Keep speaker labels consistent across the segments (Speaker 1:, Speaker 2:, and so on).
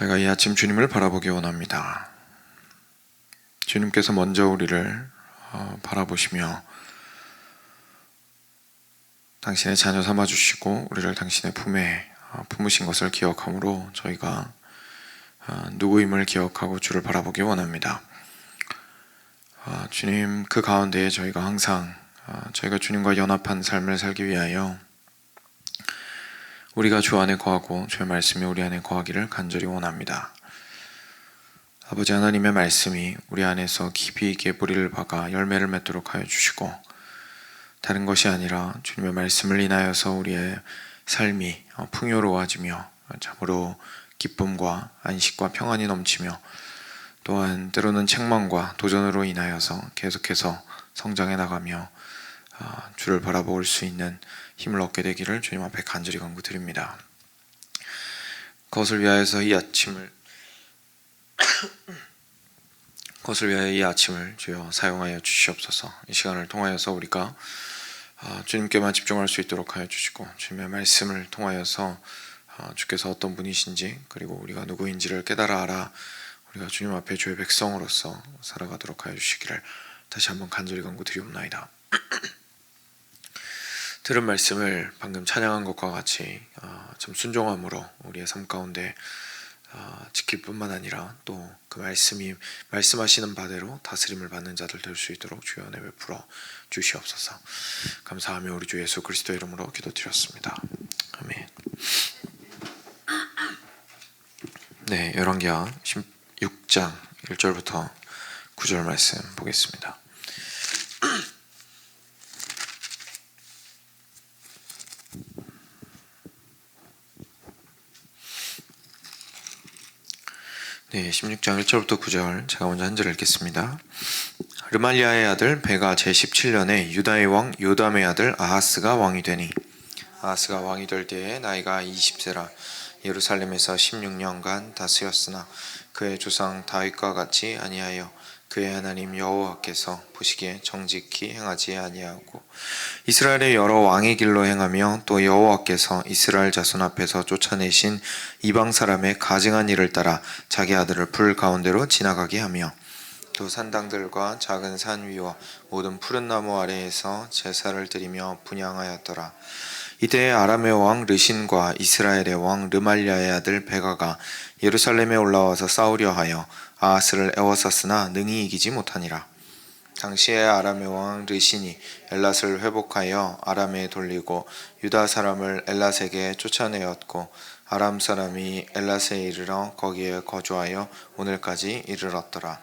Speaker 1: 저희가 이 아침 주님을 바라보기 원합니다. 주님께서 먼저 우리를 바라보시며 당신의 자녀 삼아주시고 우리를 당신의 품에 품으신 것을 기억함으로 저희가 누구임을 기억하고 주를 바라보기 원합니다. 주님 그 가운데에 저희가 항상 저희가 주님과 연합한 삶을 살기 위하여 우리가 주 안에 거하고 주의 말씀이 우리 안에 거하기를 간절히 원합니다. 아버지 하나님의 말씀이 우리 안에서 깊이 있게 뿌리를 박아 열매를 맺도록 하여 주시고 다른 것이 아니라 주님의 말씀을 인하여서 우리의 삶이 풍요로워지며 참으로 기쁨과 안식과 평안이 넘치며 또한 때로는 책망과 도전으로 인하여서 계속해서 성장해 나가며 주를 바라볼 수 있는 힘을 얻게 되기를 주님 앞에 간절히 간구드립니다. 그것을 위하여 이 아침을 주여 사용하여 주시옵소서. 이 시간을 통하여서 우리가 주님께만 집중할 수 있도록 하여 주시고 주님의 말씀을 통하여서 주께서 어떤 분이신지 그리고 우리가 누구인지를 깨달아 알아 우리가 주님 앞에 주의 백성으로서 살아가도록 하여 주시기를 다시 한번 간절히 간구드리옵나이다. 들은 말씀을 방금 찬양한 것과 같이 참 순종함으로 우리의 삶 가운데 지킬 뿐만 아니라 또 그 말씀이 말씀하시는 바대로 다스림을 받는 자들 될 수 있도록 주여 은혜 베풀어 주시옵소서. 감사하며 우리 주 예수 그리스도의 이름으로 기도드렸습니다. 아멘. 네, 열왕기하 16장 1절부터 9절 말씀 보겠습니다. 네, 16장 1절부터 9절 제가 먼저 한 절을 읽겠습니다. 르말리아의 아들 베가 제17년에 유다의 왕 요담의 아들 아하스가 왕이 되니 아하스가 왕이 될 때에 나이가 20세라 예루살렘에서 16년간 다스렸으나 그의 조상 다윗과 같이 아니하여 그의 하나님 여호와께서 보시기에 정직히 행하지 아니하고 이스라엘의 여러 왕의 길로 행하며 또 여호와께서 이스라엘 자손 앞에서 쫓아내신 이방 사람의 가증한 일을 따라 자기 아들을 불 가운데로 지나가게 하며 또 산당들과 작은 산 위와 모든 푸른 나무 아래에서 제사를 드리며 분향하였더라. 이때 아람의 왕 르신과 이스라엘의 왕 르말리아의 아들 베가가 예루살렘에 올라와서 싸우려 하여 아하스를 애워쌌으나 능히 이기지 못하니라. 당시에 아람의 왕 르신이 엘랏을 회복하여 아람에 돌리고 유다 사람을 엘랏에게 쫓아내었고 아람 사람이 엘랏에 이르러 거기에 거주하여 오늘까지 이르렀더라.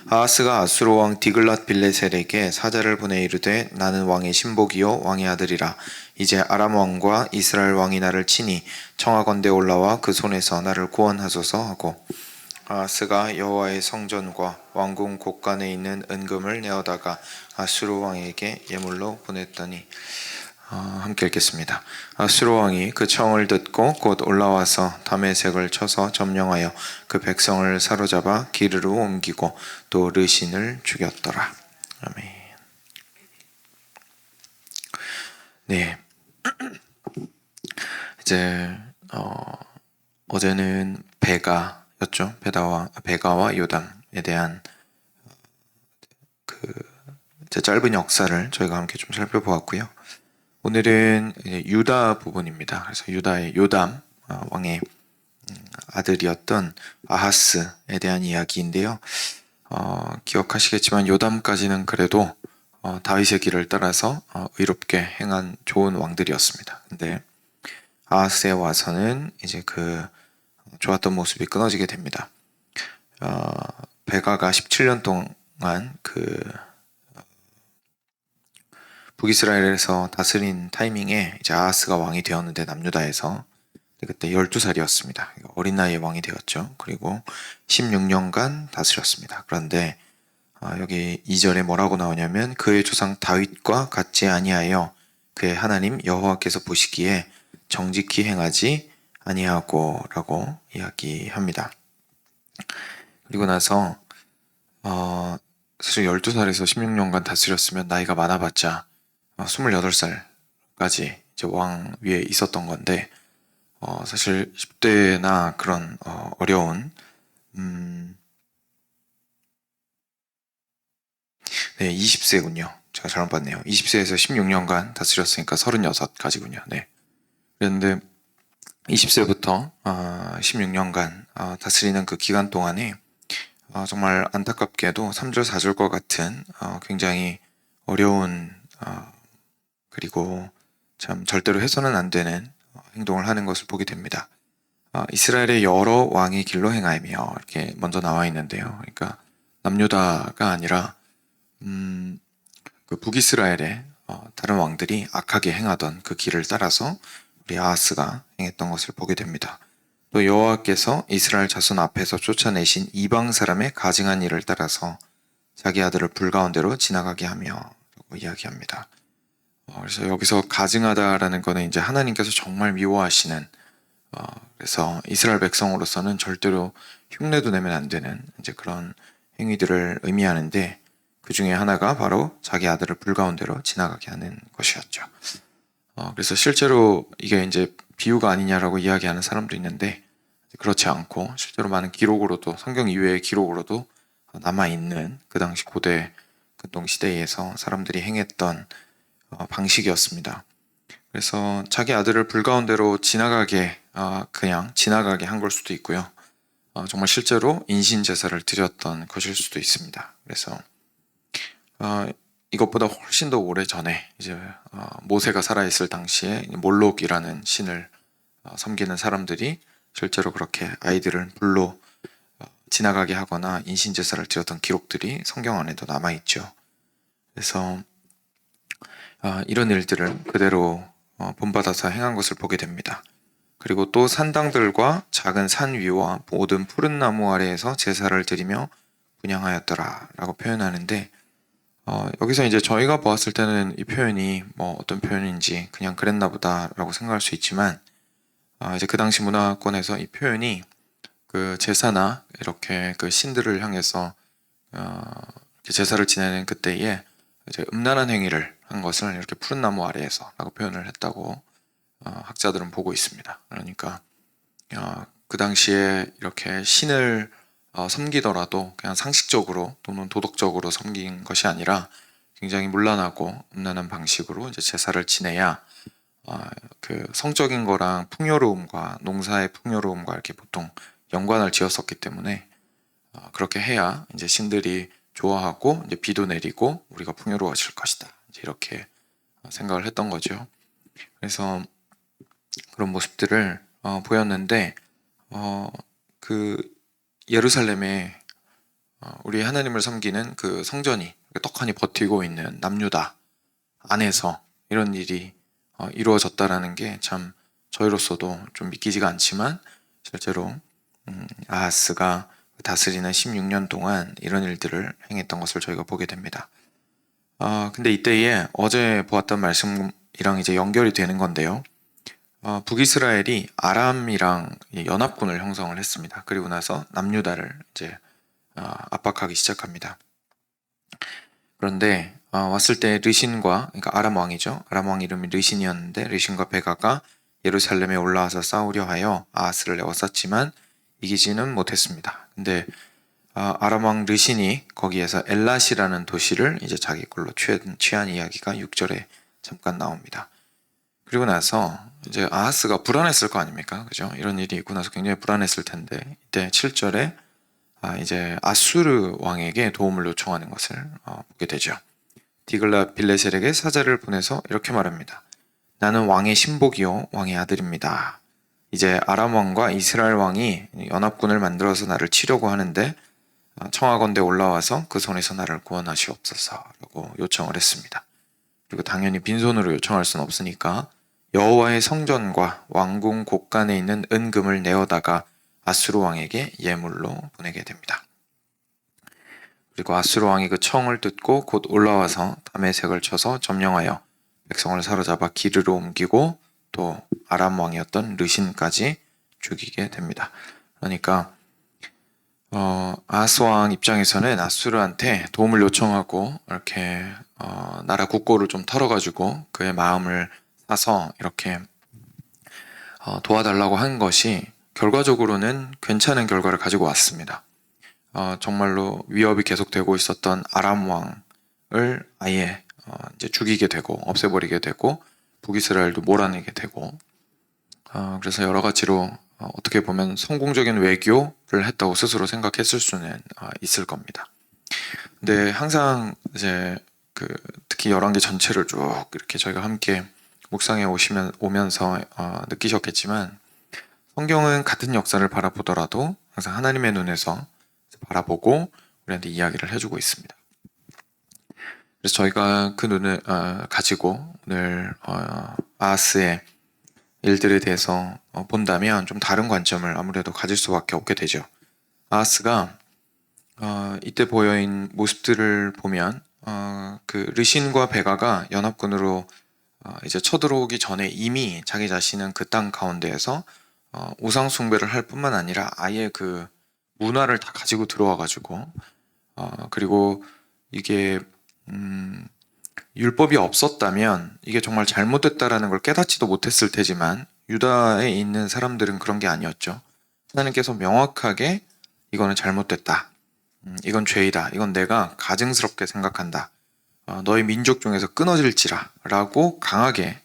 Speaker 1: 아하스가 아수르 왕 디글랏 빌레셀에게 사자를 보내 이르되 나는 왕의 신복이요 왕의 아들이라. 이제 아람 왕과 이스라엘 왕이 나를 치니 청하건대 올라와 그 손에서 나를 구원하소서 하고 아하스가 여호와의 성전과 왕궁 곳간에 있는 은금을 내어다가 아수르 왕에게 예물로 보냈더니 함께 읽겠습니다. 아수르 왕이 그 청을 듣고 곧 올라와서 다메섹을 쳐서 점령하여 그 백성을 사로잡아 기르로 옮기고 또 르신을 죽였더라. 아멘. 네, 이제 어제는 베가였죠. 베가와 요담에 대한 그 짧은 역사를 저희가 함께 좀 살펴보았고요. 오늘은 유다 부분입니다. 그래서 유다의 요담 왕의 아들이었던 아하스에 대한 이야기인데요. 기억하시겠지만 요담까지는 그래도 다윗의 길을 따라서 의롭게 행한 좋은 왕들이었습니다. 근데 아하스에 와서는 이제 그 좋았던 모습이 끊어지게 됩니다. 베가가 17년 동안 그 북이스라엘에서 다스린 타이밍에 이제 아하스가 왕이 되었는데 남유다에서 그때 12살이었습니다. 어린 나이에 왕이 되었죠. 그리고 16년간 다스렸습니다. 그런데 여기 2절에 뭐라고 나오냐면 그의 조상 다윗과 같지 아니하여 그의 하나님 여호와께서 보시기에 정직히 행하지 아니하고 라고 이야기합니다. 그리고 나서 사실 12살에서 16년간 다스렸으면 나이가 많아봤자 28살까지 이제 왕 위에 있었던 건데 사실 10대나 그런 어려운 네, 20세군요. 제가 잘못 봤네요. 20세에서 16년간 다스렸으니까 36까지군요. 네. 그런데 20세부터 16년간 다스리는 그 기간 동안에 정말 안타깝게도 3절, 4절과 같은 굉장히 어려운 그리고 참 절대로 해서는 안 되는 행동을 하는 것을 보게 됩니다. 이스라엘의 여러 왕의 길로 행하며 이렇게 먼저 나와 있는데요. 그러니까 남유다가 아니라 그 북이스라엘의 다른 왕들이 악하게 행하던 그 길을 따라서 우리 아하스가 행했던 것을 보게 됩니다. 또 여호와께서 이스라엘 자손 앞에서 쫓아내신 이방 사람의 가증한 일을 따라서 자기 아들을 불 가운데로 지나가게 하며 라고 이야기합니다. 그래서 여기서 가증하다라는 거는 이제 하나님께서 정말 미워하시는 그래서 이스라엘 백성으로서는 절대로 흉내도 내면 안 되는 이제 그런 행위들을 의미하는데 그 중에 하나가 바로 자기 아들을 불 가운데로 지나가게 하는 것이었죠. 그래서 실제로 이게 이제 비유가 아니냐라고 이야기하는 사람도 있는데 그렇지 않고 실제로 많은 기록으로도 성경 이외의 기록으로도 남아있는 그 당시 고대 근동 시대에서 사람들이 행했던 방식이었습니다. 그래서 자기 아들을 불 가운데로 지나가게 그냥 지나가게 한 걸 수도 있고요. 정말 실제로 인신 제사를 드렸던 것일 수도 있습니다. 그래서 이것보다 훨씬 더 오래 전에 이제 모세가 살아있을 당시에 몰록이라는 신을 섬기는 사람들이 실제로 그렇게 아이들을 불로 지나가게 하거나 인신 제사를 드렸던 기록들이 성경 안에도 남아 있죠. 그래서 이런 일들을 그대로 본받아서 행한 것을 보게 됩니다. 그리고 또 산당들과 작은 산 위와 모든 푸른 나무 아래에서 제사를 드리며 분향하였더라 라고 표현하는데 여기서 이제 저희가 보았을 때는 이 표현이 뭐 어떤 표현인지 그냥 그랬나 보다 라고 생각할 수 있지만 이제 그 당시 문화권에서 이 표현이 그 제사나 이렇게 그 신들을 향해서 제사를 지내는 그때에 이제 음란한 행위를 한 것을 이렇게 푸른 나무 아래에서 라고 표현을 했다고 학자들은 보고 있습니다. 그러니까 그 당시에 이렇게 신을 섬기더라도 그냥 상식적으로 또는 도덕적으로 섬긴 것이 아니라 굉장히 문란하고 음란한 방식으로 이제 제사를 지내야 그 성적인 거랑 풍요로움과 농사의 풍요로움과 이렇게 보통 연관을 지었었기 때문에 그렇게 해야 이제 신들이 좋아하고 이제 비도 내리고 우리가 풍요로워질 것이다. 이제 이렇게 생각을 했던 거죠. 그래서 그런 모습들을 보였는데 그 예루살렘에 우리 하나님을 섬기는 그 성전이 떡하니 버티고 있는 남유다 안에서 이런 일이 이루어졌다라는 게 참 저희로서도 좀 믿기지가 않지만 실제로 아하스가 다스리는 16년 동안 이런 일들을 행했던 것을 저희가 보게 됩니다. 근데 이때에 어제 보았던 말씀이랑 이제 연결이 되는 건데요. 북이스라엘이 아람이랑 연합군을 형성을 했습니다. 그리고 나서 남유다를 이제 압박하기 시작합니다. 그런데 왔을 때 르신과 그러니까 아람 왕이죠. 아람 왕 이름이 르신이었는데 르신과 베가가 예루살렘에 올라와서 싸우려 하여 아하스를 에워쌌지만 이기지는 못했습니다. 근데 아람 왕 르신이 거기에서 엘랏이라는 도시를 이제 자기 걸로 취한 이야기가 6절에 잠깐 나옵니다. 그리고 나서 이제 아하스가 불안했을 거 아닙니까? 그죠? 이런 일이 있고 나서 굉장히 불안했을 텐데 이때 7절에 이제 아수르 왕에게 도움을 요청하는 것을 보게 되죠. 디글랏 빌레셀에게 사자를 보내서 이렇게 말합니다. 나는 왕의 신복이요 왕의 아들입니다. 이제 아람 왕과 이스라엘 왕이 연합군을 만들어서 나를 치려고 하는데 청하건대 올라와서 그 손에서 나를 구원하시옵소서라고 요청을 했습니다. 그리고 당연히 빈손으로 요청할 수는 없으니까 여호와의 성전과 왕궁 곳간에 있는 은금을 내어다가 아수르 왕에게 예물로 보내게 됩니다. 그리고 아수르 왕이 그 청을 듣고 곧 올라와서 다메섹을 쳐서 점령하여 백성을 사로잡아 기르로 옮기고 또 아람 왕이었던 르신까지 죽이게 됩니다. 그러니까 아하스 왕 입장에서는 아수르한테 도움을 요청하고 이렇게 나라 국고를 좀 털어가지고 그의 마음을 사서 이렇게 도와달라고 한 것이 결과적으로는 괜찮은 결과를 가지고 왔습니다. 정말로 위협이 계속되고 있었던 아람 왕을 아예 이제 죽이게 되고 없애버리게 되고 북이스라엘도 몰아내게 되고 그래서 여러 가지로 어떻게 보면 성공적인 외교를 했다고 스스로 생각했을 수는 있을 겁니다. 근데 항상 이제 특히 열왕기 전체를 쭉 이렇게 저희가 함께 묵상해 오면서 느끼셨겠지만 성경은 같은 역사를 바라보더라도 항상 하나님의 눈에서 바라보고 우리한테 이야기를 해주고 있습니다. 그래서 저희가 그 눈을 가지고 오늘 아하스의 일들에 대해서 본다면 좀 다른 관점을 아무래도 가질 수밖에 없게 되죠. 아하스가 이때 보여인 모습들을 보면 그 르신과 베가가 연합군으로 이제 쳐들어오기 전에 이미 자기 자신은 그 땅 가운데에서 우상 숭배를 할 뿐만 아니라 아예 그 문화를 다 가지고 들어와 가지고 그리고 이게 율법이 없었다면 이게 정말 잘못됐다라는 걸 깨닫지도 못했을 테지만 유다에 있는 사람들은 그런 게 아니었죠. 하나님께서 명확하게 이거는 잘못됐다. 이건 죄이다. 이건 내가 가증스럽게 생각한다. 너희 민족 중에서 끊어질지라 라고 강하게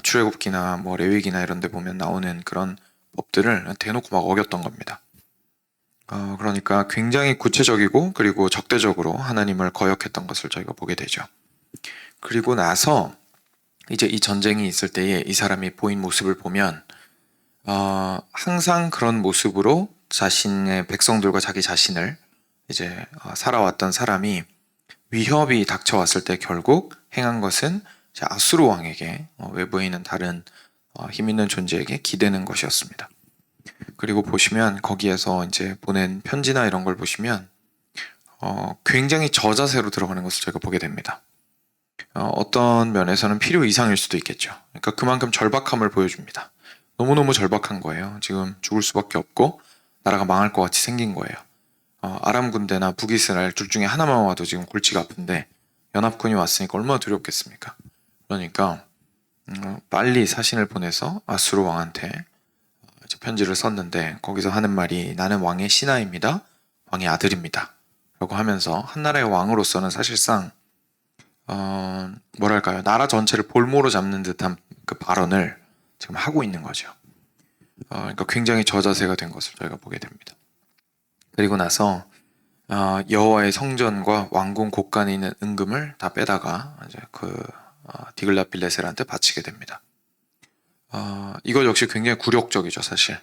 Speaker 1: 출애굽기나 뭐 레위기나 이런 데 보면 나오는 그런 법들을 대놓고 막 어겼던 겁니다. 그러니까 굉장히 구체적이고 그리고 적대적으로 하나님을 거역했던 것을 저희가 보게 되죠. 그리고 나서 이제 이 전쟁이 있을 때에 이 사람이 보인 모습을 보면 항상 그런 모습으로 자신의 백성들과 자기 자신을 이제 살아왔던 사람이 위협이 닥쳐왔을 때 결국 행한 것은 아수르 왕에게 외부에 있는 다른 힘 있는 존재에게 기대는 것이었습니다. 그리고 보시면 거기에서 이제 보낸 편지나 이런 걸 보시면 굉장히 저자세로 들어가는 것을 저희가 보게 됩니다. 어떤 면에서는 필요 이상일 수도 있겠죠. 그러니까 그만큼 절박함을 보여줍니다. 너무너무 절박한 거예요. 지금 죽을 수밖에 없고 나라가 망할 것 같이 생긴 거예요. 아람 군대나 북이스라엘 둘 중에 하나만 와도 지금 골치가 아픈데 연합군이 왔으니까 얼마나 두렵겠습니까? 그러니까 빨리 사신을 보내서 아수르 왕한테 편지를 썼는데 거기서 하는 말이 나는 왕의 신하입니다. 왕의 아들입니다. 라고 하면서 한 나라의 왕으로서는 사실상 뭐랄까요, 나라 전체를 볼모로 잡는 듯한 그 발언을 지금 하고 있는 거죠. 그러니까 굉장히 저자세가 된 것을 저희가 보게 됩니다. 그리고 나서 여호와의 성전과 왕궁 곳간에 있는 은금을 다 빼다가 이제 디글랏빌레셀한테 바치게 됩니다. 이거 역시 굉장히 굴욕적이죠, 사실.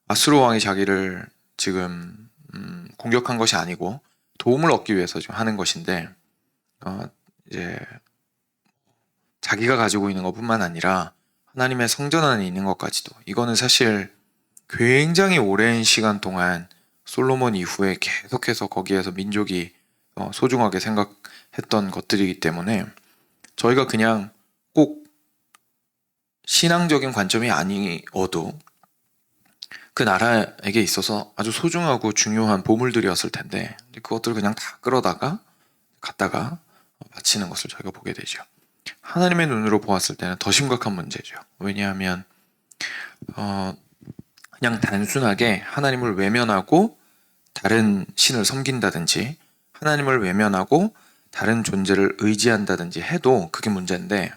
Speaker 1: 아수르 왕이 자기를 지금 공격한 것이 아니고 도움을 얻기 위해서 지금 하는 것인데 이제 자기가 가지고 있는 것뿐만 아니라 하나님의 성전 안에 있는 것까지도 이거는 사실 굉장히 오랜 시간 동안 솔로몬 이후에 계속해서 거기에서 민족이 소중하게 생각했던 것들이기 때문에 저희가 그냥 꼭 신앙적인 관점이 아니어도 그 나라에게 있어서 아주 소중하고 중요한 보물들이었을 텐데 그것들을 그냥 다 끌어다가 갖다가 바치는 것을 저희가 보게 되죠. 하나님의 눈으로 보았을 때는 더 심각한 문제죠. 왜냐하면 그냥 단순하게 하나님을 외면하고 다른 신을 섬긴다든지 하나님을 외면하고 다른 존재를 의지한다든지 해도 그게 문제인데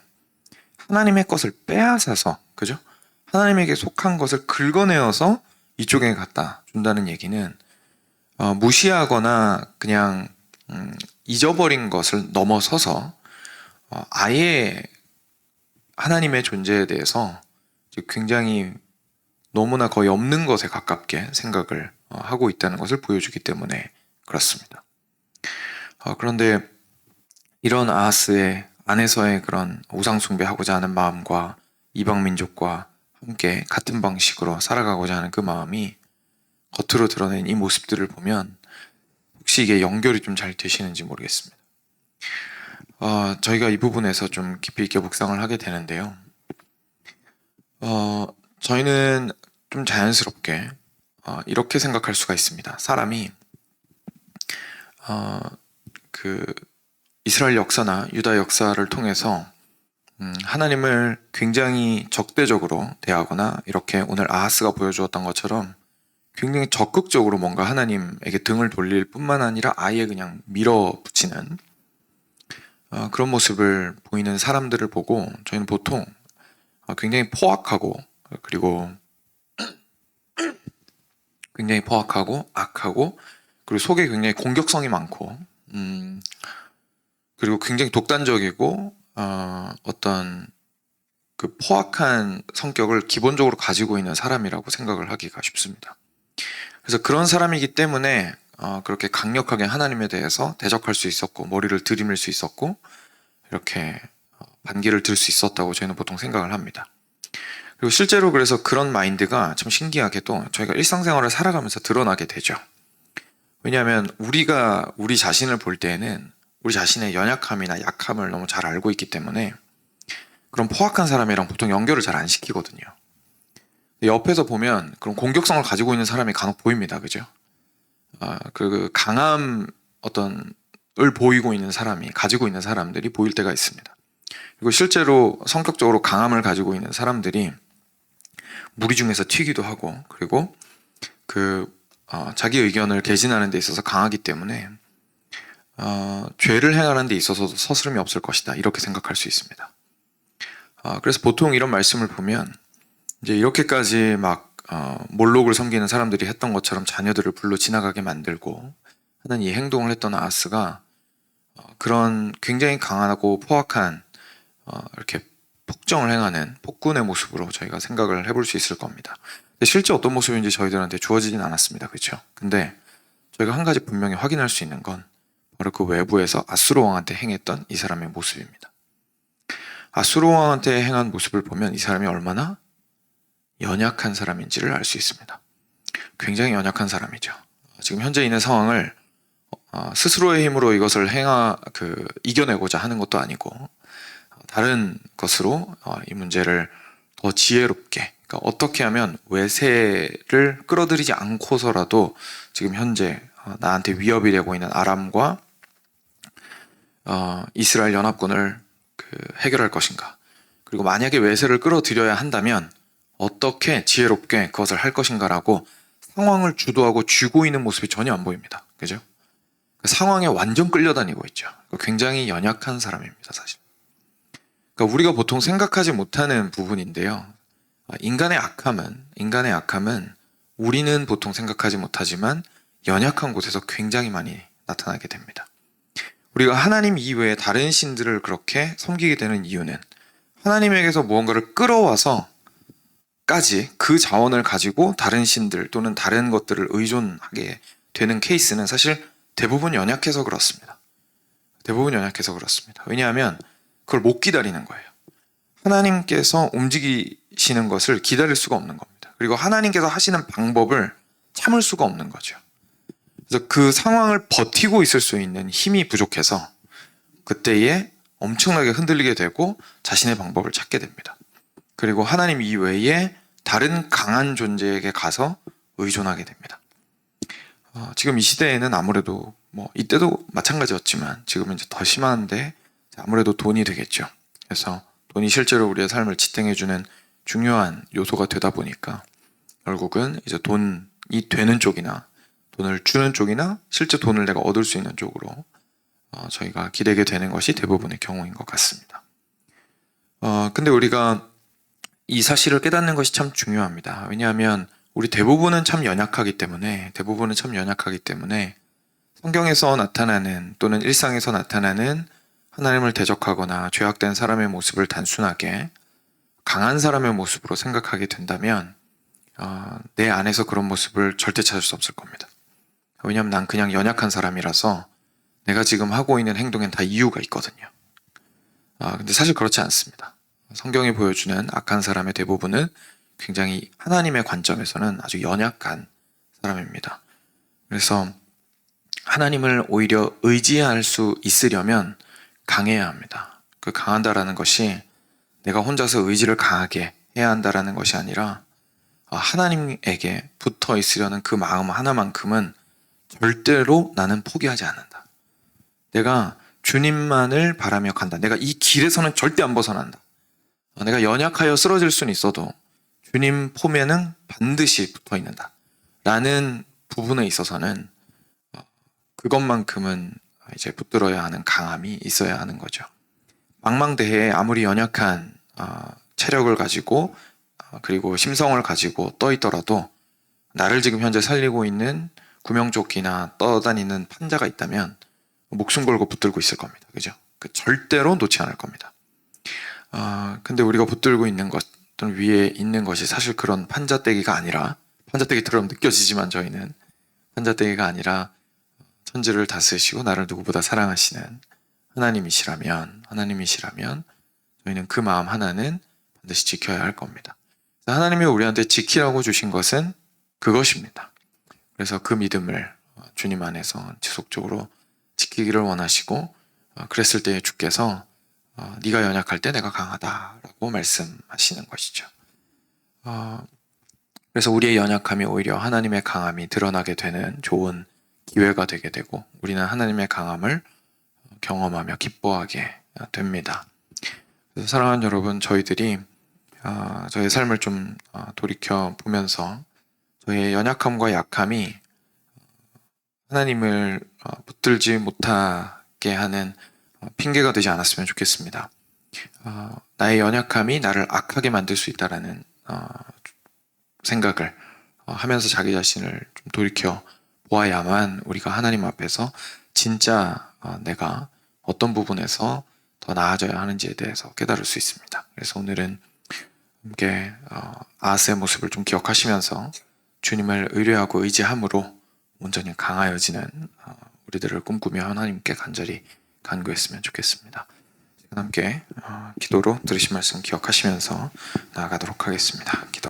Speaker 1: 하나님의 것을 빼앗아서, 그죠? 하나님에게 속한 것을 긁어내어서 이쪽에 갖다 준다는 얘기는 무시하거나 그냥 잊어버린 것을 넘어서서 아예 하나님의 존재에 대해서 굉장히 너무나 거의 없는 것에 가깝게 생각을 하고 있다는 것을 보여주기 때문에 그렇습니다. 그런데 이런 아하스의 안에서의 그런 우상숭배하고자 하는 마음과 이방민족과 함께 같은 방식으로 살아가고자 하는 그 마음이 겉으로 드러낸 이 모습들을 보면 혹시 이게 연결이 좀 잘 되시는지 모르겠습니다. 저희가 이 부분에서 좀 깊이 있게 묵상을 하게 되는데요. 저희는 좀 자연스럽게 이렇게 생각할 수가 있습니다. 사람이 그 이스라엘 역사나 유다 역사를 통해서 하나님을 굉장히 적대적으로 대하거나 이렇게 오늘 아하스가 보여주었던 것처럼 굉장히 적극적으로 뭔가 하나님에게 등을 돌릴 뿐만 아니라 아예 그냥 밀어붙이는 그런 모습을 보이는 사람들을 보고 저희는 보통 굉장히 포악하고 그리고 굉장히 포악하고 악하고 그리고 속에 굉장히 공격성이 많고 그리고 굉장히 독단적이고 어떤 그 포악한 성격을 기본적으로 가지고 있는 사람이라고 생각을 하기가 쉽습니다. 그래서 그런 사람이기 때문에 그렇게 강력하게 하나님에 대해서 대적할 수 있었고 머리를 들이밀 수 있었고 이렇게 반기를 들 수 있었다고 저희는 보통 생각을 합니다. 그리고 실제로 그래서 그런 마인드가 참 신기하게도 저희가 일상생활을 살아가면서 드러나게 되죠. 왜냐하면 우리가 우리 자신을 볼 때에는 우리 자신의 연약함이나 약함을 너무 잘 알고 있기 때문에 그런 포악한 사람이랑 보통 연결을 잘 안 시키거든요. 옆에서 보면 그런 공격성을 가지고 있는 사람이 간혹 보입니다. 그죠? 그 강함 을 보이고 있는 사람이 가지고 있는 사람들이 보일 때가 있습니다. 그리고 실제로 성격적으로 강함을 가지고 있는 사람들이 무리 중에서 튀기도 하고 그리고 자기 의견을 개진하는 데 있어서 강하기 때문에 죄를 행하는 데 있어서도 서스름이 없을 것이다 이렇게 생각할 수 있습니다. 그래서 보통 이런 말씀을 보면 이제 이렇게까지 막 몰록을 섬기는 사람들이 했던 것처럼 자녀들을 불로 지나가게 만들고 하는 이 행동을 했던 아하스가 그런 굉장히 강하고 포악한 이렇게 폭정을 행하는 폭군의 모습으로 저희가 생각을 해볼 수 있을 겁니다. 근데 실제 어떤 모습인지 저희들한테 주어지진 않았습니다. 그렇죠? 근데 저희가 한 가지 분명히 확인할 수 있는 건 바로 그 외부에서 아수르 왕한테 행했던 이 사람의 모습입니다. 아수르 왕한테 행한 모습을 보면 이 사람이 얼마나 연약한 사람인지를 알 수 있습니다. 굉장히 연약한 사람이죠. 지금 현재 있는 상황을 스스로의 힘으로 이것을 이겨내고자 하는 것도 아니고 다른 것으로 이 문제를 더 지혜롭게 그러니까 어떻게 하면 외세를 끌어들이지 않고서라도 지금 현재 나한테 위협이 되고 있는 아람과 이스라엘 연합군을 해결할 것인가 그리고 만약에 외세를 끌어들여야 한다면 어떻게 지혜롭게 그것을 할 것인가라고 상황을 주도하고 쥐고 있는 모습이 전혀 안 보입니다. 그죠? 상황에 완전 끌려다니고 있죠. 굉장히 연약한 사람입니다, 사실. 그러니까 우리가 보통 생각하지 못하는 부분인데요. 인간의 악함은 우리는 보통 생각하지 못하지만 연약한 곳에서 굉장히 많이 나타나게 됩니다. 우리가 하나님 이외에 다른 신들을 그렇게 섬기게 되는 이유는 하나님에게서 무언가를 끌어와서 까지 그 자원을 가지고 다른 신들 또는 다른 것들을 의존하게 되는 케이스는 사실 대부분 연약해서 그렇습니다. 왜냐하면 그걸 못 기다리는 거예요. 하나님께서 움직이시는 것을 기다릴 수가 없는 겁니다. 그리고 하나님께서 하시는 방법을 참을 수가 없는 거죠. 그래서 그 상황을 버티고 있을 수 있는 힘이 부족해서 그때에 엄청나게 흔들리게 되고 자신의 방법을 찾게 됩니다. 그리고 하나님 이외에 다른 강한 존재에게 가서 의존하게 됩니다. 지금 이 시대에는 아무래도 이때도 마찬가지였지만 지금은 이제 더 심한데 아무래도 돈이 되겠죠. 그래서 돈이 실제로 우리의 삶을 지탱해주는 중요한 요소가 되다 보니까 결국은 이제 돈이 되는 쪽이나 돈을 주는 쪽이나 실제 돈을 내가 얻을 수 있는 쪽으로 저희가 기대게 되는 것이 대부분의 경우인 것 같습니다. 근데 우리가 이 사실을 깨닫는 것이 참 중요합니다. 왜냐하면 우리 대부분은 참 연약하기 때문에 성경에서 나타나는 또는 일상에서 나타나는 하나님을 대적하거나 죄악된 사람의 모습을 단순하게 강한 사람의 모습으로 생각하게 된다면 내 안에서 그런 모습을 절대 찾을 수 없을 겁니다. 왜냐하면 난 그냥 연약한 사람이라서 내가 지금 하고 있는 행동엔 다 이유가 있거든요. 근데 사실 그렇지 않습니다. 성경이 보여주는 악한 사람의 대부분은 굉장히 하나님의 관점에서는 아주 연약한 사람입니다. 그래서 하나님을 오히려 의지할 수 있으려면 강해야 합니다. 그 강한다라는 것이 내가 혼자서 의지를 강하게 해야 한다라는 것이 아니라 하나님에게 붙어 있으려는 그 마음 하나만큼은 절대로 나는 포기하지 않는다. 내가 주님만을 바라며 간다. 내가 이 길에서는 절대 안 벗어난다. 내가 연약하여 쓰러질 수는 있어도 주님 폼에는 반드시 붙어 있는다 라는 부분에 있어서는 그것만큼은 이제 붙들어야 하는 강함이 있어야 하는 거죠. 망망대해에 아무리 연약한 체력을 가지고 그리고 심성을 가지고 떠 있더라도 나를 지금 현재 살리고 있는 구명조끼나 떠다니는 판자가 있다면 목숨 걸고 붙들고 있을 겁니다. 그죠? 절대로 놓지 않을 겁니다. 근데 우리가 붙들고 있는 것 또는 위에 있는 것이 사실 그런 판자떼기가 아니라, 판자떼기처럼 느껴지지만 저희는 판자떼기가 아니라 천지를 다스리시고 나를 누구보다 사랑하시는 하나님이시라면 저희는 그 마음 하나는 반드시 지켜야 할 겁니다. 하나님이 우리한테 지키라고 주신 것은 그것입니다. 그래서 그 믿음을 주님 안에서 지속적으로 지키기를 원하시고, 그랬을 때 주께서 네가 연약할 때 내가 강하다라고 말씀하시는 것이죠. 그래서 우리의 연약함이 오히려 하나님의 강함이 드러나게 되는 좋은 기회가 되게 되고, 우리는 하나님의 강함을 경험하며 기뻐하게 됩니다. 그래서 사랑하는 여러분, 저희들이 저의 삶을 좀 돌이켜 보면서 저의 연약함과 약함이 하나님을 붙들지 못하게 하는 핑계가 되지 않았으면 좋겠습니다. 나의 연약함이 나를 악하게 만들 수 있다라는 생각을 하면서 자기 자신을 좀 돌이켜 보아야만 우리가 하나님 앞에서 진짜 내가 어떤 부분에서 더 나아져야 하는지에 대해서 깨달을 수 있습니다. 그래서 오늘은 함께 아하스의 모습을 좀 기억하시면서 주님을 의뢰하고 의지함으로 온전히 강하여지는 우리들을 꿈꾸며 하나님께 간절히 간구했으면 좋겠습니다. 함께 기도로 들으신 말씀 기억하시면서 나아가도록 하겠습니다. 기도.